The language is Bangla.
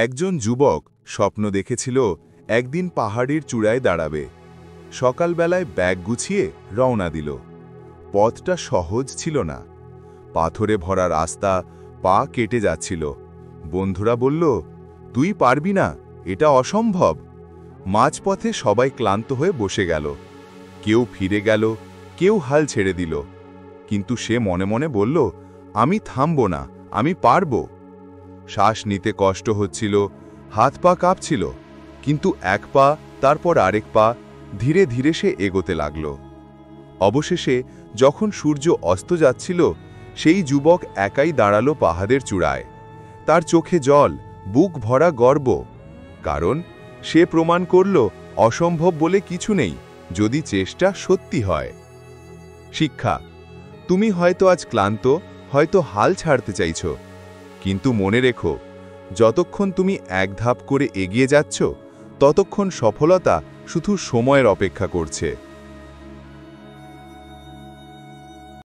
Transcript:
একজন যুবক স্বপ্ন দেখেছিল একদিন পাহাড়ের চূড়ায় দাঁড়াবে। সকালবেলায় ব্যাগ গুছিয়ে রওনা দিল। পথটা সহজ ছিল না, পাথরে ভরা রাস্তা, পা কেটে যাচ্ছিল। বন্ধুরা বলল, তুই পারবি না, এটা অসম্ভব। মাঝপথে সবাই ক্লান্ত হয়ে বসে গেল। কেউ ফিরে গেল, কেউ হাল ছেড়ে দিল। কিন্তু সে মনে মনে বলল, আমি থামব না, আমি পারব। শ্বাস নিতে কষ্ট হচ্ছিল, হাত পা কাঁপছিল, কিন্তু এক পা তারপর আরেক পা, ধীরে ধীরে সে এগোতে লাগল। অবশেষে যখন সূর্য অস্ত যাচ্ছিল, সেই যুবক একাই দাঁড়ালো পাহাড়ের চূড়ায়। তার চোখে জল, বুক ভরা গর্ব, কারণ সে প্রমাণ করল অসম্ভব বলে কিছু নেই যদি চেষ্টা সত্যি হয়। শিক্ষা: তুমি হয়তো আজ ক্লান্ত, হয়তো হাল ছাড়তে চাইছ, কিন্তু মনে রেখো, যতক্ষণ তুমি এক ধাপ করে এগিয়ে যাচ্ছ, ততক্ষণ সফলতা শুধু সময়ের অপেক্ষা করছে।